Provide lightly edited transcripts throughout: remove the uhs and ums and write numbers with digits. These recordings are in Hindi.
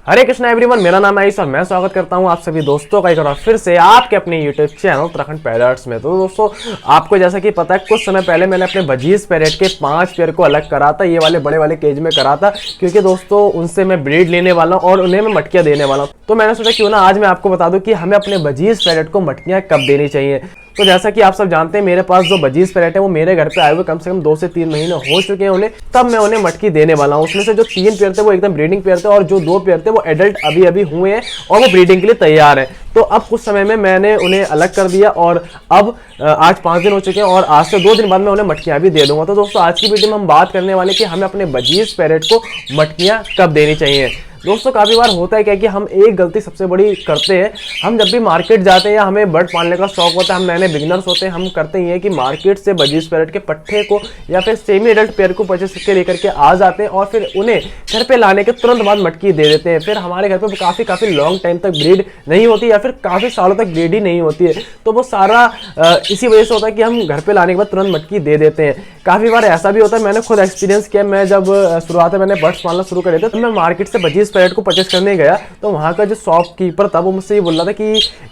हरे कृष्णा एवरीवन, मेरा नाम है आयुष और मैं स्वागत करता हूं आप सभी दोस्तों का एक बार फिर से आपके अपने यूट्यूब चैनल उत्तराखंड पैरट्स में। तो दोस्तों, आपको जैसा कि पता है, कुछ समय पहले मैंने अपने बजीज पैरेट के 5 पेयर को अलग करा था, ये वाले बड़े वाले केज में करा था, क्योंकि दोस्तों उनसे मैं ब्रीड लेने वाला हूँ और उन्हें मैं मटकियाँ देने वाला हूँ। तो मैंने सोचा क्यों ना आज मैं आपको बता दूं कि हमें अपने बजीज पैरेट को मटकियाँ कब देनी चाहिए। तो जैसा कि आप सब जानते हैं, मेरे पास जो बजीज पैरेट है वो मेरे घर पे आए हुए कम से कम 2 से 3 महीने हो चुके हैं उन्हें, तब मैं उन्हें मटकी देने वाला हूँ। उसमें से जो 3 पेयर थे वो एकदम ब्रीडिंग पेयर थे और जो 2 पेयर थे वो एडल्ट अभी अभी हुए हैं और वो ब्रीडिंग के लिए तैयार है। तो अब कुछ समय में मैंने उन्हें अलग कर दिया और अब आज 5 दिन हो चुके हैं और आज से 2 दिन बाद मैं उन्हें मटकियां भी दे दूंगा। तो दोस्तों, आज की वीडियो में हम बात करने वाले कि हमें अपने बजीज पैरेट को मटकियां कब देनी चाहिए। दोस्तों, काफी बार होता है क्या कि हम एक गलती सबसे बड़ी करते हैं। हम जब भी मार्केट जाते हैं या हमें बर्ड पालने का शौक होता है, हम नए नए बिगिनर्स होते हैं, हम करते ही हैं कि मार्केट से बजीज पैरेट के पट्टे को या फिर सेमी एडल्ट पेयर को परचेस करके लेकर के आ जाते हैं और फिर उन्हें घर पे लाने के तुरंत बाद मटकी दे देते हैं। फिर हमारे घर पे काफी लॉन्ग टाइम तक ब्रीड नहीं होती या फिर काफी सालों तक ब्रीड ही नहीं होती है। तो वो सारा इसी वजह से होता है कि हम घर पे लाने के बाद तुरंत मटकी दे देते हैं। काफी बार ऐसा भी होता है, मैंने खुद एक्सपीरियंस किया। मैं जब शुरुआत में मैंने बर्ड्स पालना शुरू करे थे तो मैं मार्केट से बजीज पैरेट को परचेस करने गया तो वहां का जो शॉपकीपर था वो मुझसे ये बोल रहा था कि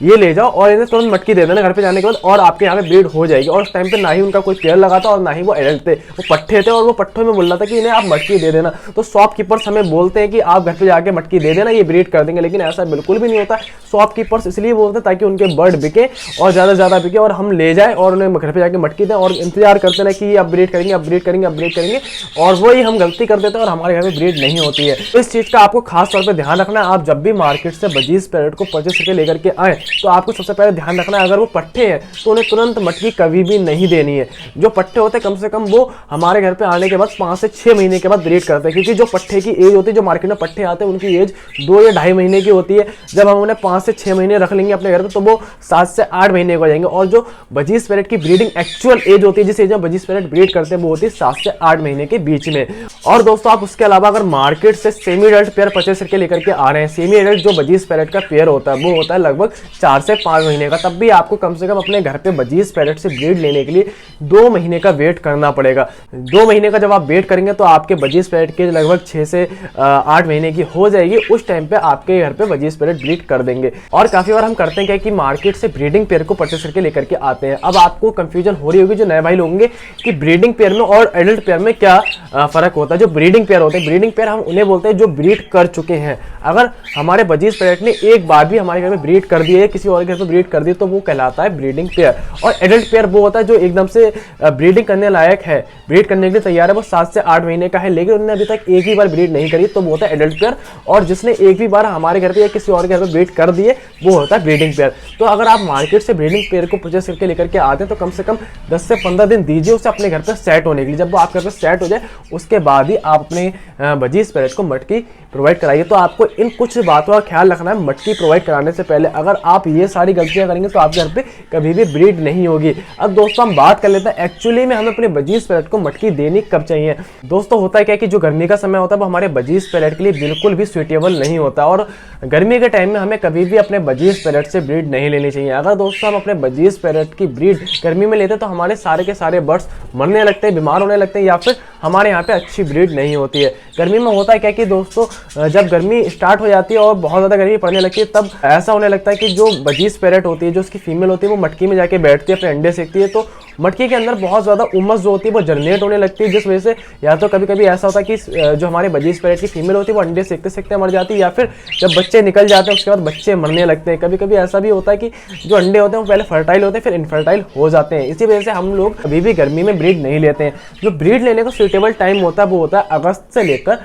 ये ले जाओ और इन्हें तुरंत मटकी दे देना घर पे जाने के बाद और आपके यहाँ पे ब्रीड हो जाएगी। और उस टाइम पे ना ही उनका कोई पेयर लगा था और ना ही वो एडल्ट थे, वो पट्टे थे और वो पट्टों में बोल रहा था कि इन्हें आप मटकी दे देना। तो शॉपकीपर्स हमें बोलते हैं कि आप घर पे जाके मटकी दे देना, ये ब्रीड कर देंगे, लेकिन ऐसा बिल्कुल भी नहीं होता। शॉपकीपर्स इसलिए बोलते हैं ताकि उनके बर्ड बिके और ज्यादा बिके और हम ले जाए और उन्हें घर पे जाके मटकी दें और इंतजार करते रहे कि अब ब्रीड करेंगे, अब ब्रीड करेंगे, अब ब्रीड करेंगे, और वही हम गलती कर देते हैं और हमारे घर में ब्रीड नहीं होती है। तो इस चीज का आपको खास तौर पर ध्यान रखना है। आप जब भी मार्केट से बजीज पैरेट को परचेस करके लेकर के आए तो आपको सबसे पहले ध्यान रखना है, अगर वो पट्टे हैं तो उन्हें तुरंत मटकी कभी भी नहीं देनी है। जो पट्टे होते हैं कम से कम वो हमारे घर पे आने के बाद 5 से 6 महीने के बाद ब्रीड करते हैं, क्योंकि जो पट्टे की एज होती है, जो मार्केट में पट्टे आते हैं उनकी एज 2 या 2.5 महीने की होती है। जब हम उन्हें 5 से 6 महीने रख लेंगे अपने घर पे तो वो 7 से 8 महीने हो जाएंगे। और जो बजीज पैरेट की ब्रीडिंग एक्चुअल एज होती है, जिस एज में बजीज पैरेट ब्रीड करते हैं, वो होती है 7 से 8 महीने के बीच में। और दोस्तों, आप उसके अलावा अगर मार्केट से सेमी एडल्ट पेयर परचेस करके लेकर के आ रहे हैं, सेमी एडल्ट जो बजीज पैरेट का पेयर होता है वो होता है लगभग 4 से 5 महीने का, तब भी आपको कम से कम अपने घर पे बजीज पैरेट से ब्रीड लेने के लिए 2 महीने का वेट करना पड़ेगा। 2 महीने का जब आप वेट करेंगे तो आपके बजीज पैरेट के लगभग 6 से 8 महीने की हो जाएगी। उस टाइम पे आपके घर पे बजीज पैरेट ब्रीड कर देंगे। और काफी बार हम करते हैं क्या कि मार्केट से ब्रीडिंग पेयर को परचेस करके लेकर के आते हैं। अब आपको कंफ्यूजन हो रही होगी जो नए भाई लोग होंगे कि ब्रीडिंग पेयर में और एडल्ट पेयर में क्या फर्क होता है। जो ब्रीडिंग पेयर होते हैं, ब्रीडिंग पेयर हम उन्हें बोलते हैं जो ब्रीड कर चुके हैं। अगर हमारे बजीज पैरेट ने एक बार भी हमारे घर में ब्रीड कर दी है, किसी और घर पे ब्रीड कर दी, तो वो कहलाता है ब्रीडिंग पेयर। और एडल्ट पेयर वो होता है जो एकदम से ब्रीडिंग करने लायक है, ब्रीड करने के लिए तैयार है, वो 7 से 8 महीने का है, लेकिन उन्होंने अभी तक एक ही बार ब्रीड नहीं करी, तो वो होता है एडल्ट पेयर। और जिसने एक भी बार हमारे घर पे या किसी और घर पे ब्रीड कर दिए वो होता है ब्रीडिंग पेयर। तो अगर आप मार्केट से ब्रीडिंग पेयर को परचेस करके लेकर के आते हैं तो कम से कम 10 से 15 दिन दीजिए उसे अपने घर पे सेट होने के लिए। जब वो आपके घर पे सेट हो जाए उसके बाद ही आप अपने बजीज पैरेट को मटकी प्रोवाइड कराइए। तो आपको इन कुछ बातों का ख्याल रखना है मटकी प्रोवाइड कराने से पहले। अगर आप ये सारी गलतियां करेंगे तो आपके घर पे कभी भी ब्रीड नहीं होगी। अब दोस्तों, हम बात कर लेते हैं एक्चुअली में हमें अपने बजीज पैरेट को मटकी देनी कब चाहिए। दोस्तों, होता है क्या कि जो गर्मी का समय होता है वो हमारे बजीज पैरेट के लिए बिल्कुल भी सुइटेबल नहीं होता और गर्मी के टाइम में हमें कभी भी अपने बजीज पैरेट से ब्रीड नहीं लेनी चाहिए। अगर दोस्तों हम अपने बजीज पैरेट की ब्रीड गर्मी में लेते हैं तो हमारे सारे के सारे बर्ड्स मरने लगते हैं, बीमार होने लगते हैं या फिर हमारे यहाँ पे अच्छी ब्रीड नहीं होती है। गर्मी में होता है क्या कि दोस्तों, जब गर्मी स्टार्ट हो जाती है और बहुत ज्यादा गर्मी पड़ने लगती है तब ऐसा होने लगता है कि जो बजीज पैरेट होती है, जो उसकी फीमेल होती है, वो मटकी में जाके बैठती है, अपने अंडे सेकती है। तो मटकी के अंदर बहुत ज्यादा उमस जो होती है वो जनरेट होने लगती है, जिस वजह से या तो कभी कभी ऐसा होता है कि जो हमारे बजीज पैरेट की फीमेल होती है वो अंडे सेकते सेकते मर जाती है, या फिर जब बच्चे निकल जाते हैं उसके बाद बच्चे मरने लगते हैं। कभी कभी ऐसा भी होता है कि जो अंडे होते हैं वो पहले फर्टाइल होते हैं फिर इनफर्टाइल हो जाते हैं। इसी वजह से हम लोग कभी भी गर्मी में ब्रीड नहीं लेते हैं। जो ब्रीड लेने का सुइटेबल टाइम होता है वो होता है अगस्त से लेकर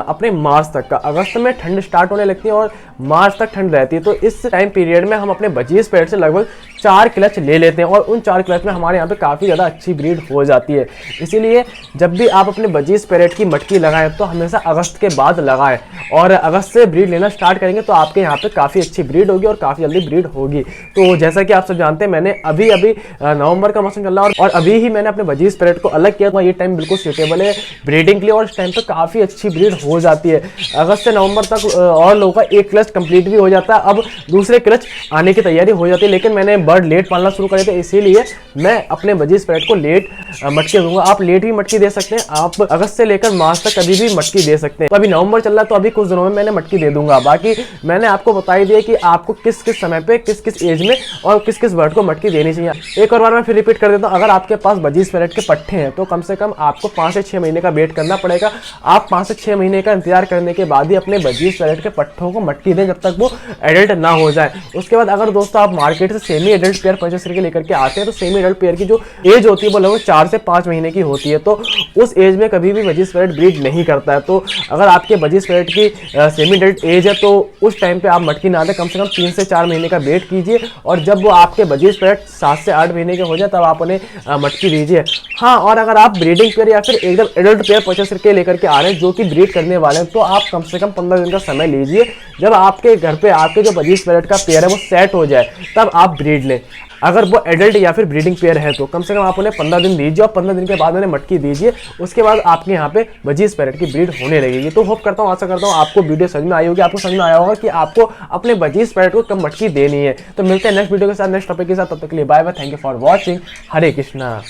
अपने मार्च तक का। अगस्त में ठंड स्टार्ट होने लगती है और मार्च तक ठंड रहती है। तो इस टाइम पीरियड में हम अपने बजीज पैरेट से लगभग 4 क्लच ले लेते हैं और उन 4 क्लच में हमारे यहाँ पे काफ़ी ज़्यादा अच्छी ब्रीड हो जाती है। इसीलिए जब भी आप अपने बजीज पैरेट की मटकी लगाएं तो हमेशा अगस्त के बाद लगाएं और अगस्त से ब्रीड लेना स्टार्ट करेंगे तो आपके यहाँ पे काफ़ी अच्छी ब्रीड होगी और काफ़ी जल्दी ब्रीड होगी। तो जैसा कि आप सब जानते हैं, मैंने अभी नवंबर का मौसम चल रहा है और अभी ही मैंने अपने बजीज पैरेट को अलग किया। तो ये टाइम बिल्कुल सूटेबल है ब्रीडिंग के लिए और इस टाइम पे काफ़ी अच्छी ब्रीड हो जाती है। अगस्त से नवंबर तक और लोगों का एक क्लच कंप्लीट भी हो जाता है, अब दूसरे क्लच आने की तैयारी हो जाती है। लेकिन मैंने बर्ड लेट पालना शुरू करे थे, इसीलिए मैं अपने बजीज पैरेट को लेट मटकी दूंगा। आप लेट भी मटकी दे सकते हैं, आप अगस्त से लेकर मार्च तक कभी भी मटकी दे सकते हैं। तो अभी नवंबर चल रहा है तो अभी कुछ दिनों में मैंने मटकी दे दूंगा। बाकी मैंने आपको बता ही दिया कि आपको किस किस समय पे किस किस एज में और किस किस बर्ड को मटकी देनी चाहिए। एक और बार मैं फिर रिपीट कर देता हूँ, अगर आपके पास बजीज पैरेट के पट्टे हैं तो कम से कम आपको 5 से 6 महीने का वेट करना पड़ेगा। आप 5 से 6 महीने का इंतजार करने के बाद ही अपने बजीज पैरेट के पट्टों को मटकी दें जब तक वो एडल्ट ना हो जाए। उसके बाद अगर दोस्तों आप मार्केट से सेमी एडल्ट पेयर परचेस करके लेकर के आते हैं तो सेमी एडल्ट पेयर की जो एज होती है वो लगभग 4 से 5 महीने की होती है। तो उस एज में कभी भी बजीज पैरेट ब्रीड नहीं करता है। तो अगर आपके बजीज पैरेट की सेमी एडल्ट एज है तो उस टाइम पे आप मटकी ना दें, कम से कम 3 से 4 महीने का वेट कीजिए और जब वो आपके बजीज पैरेट 7 से 8 महीने के हो जाए तब आप उन्हें मटकी दीजिए। हाँ, और अगर आप ब्रीडिंग पेयर या फिर एकदम एडल्ट पेयर परचेस करके लेकर के आ रहे हैं जो कि ब्रीड करने वाले हैं तो आप कम से कम 15 दिन का समय लीजिए। जब आपके घर पे आपके जो बजीज पैरेट का पेयर है वो सेट हो जाए तब आप ब्रीड लें। अगर वो एडल्ट या फिर ब्रीडिंग पेयर है तो कम से कम आप उन्हें 15 दिन दीजिए और 15 दिन के बाद उन्हें मटकी दीजिए। उसके बाद आपके यहाँ पे बजीज पैरेट की ब्रीड होने लगेगी। तो होप करता हूँ, आशा करता हूँ आपको वीडियो समझ में आई होगी, आपको समझ में आया होगा कि आपको अपने बजीज पैरेट को कब मटकी देनी है। तो मिलते हैं नेक्स्ट वीडियो के साथ, नेक्स्ट टॉपिक के साथ। तब तक के लिए bye bye, thank you for watching. Hare Krishna.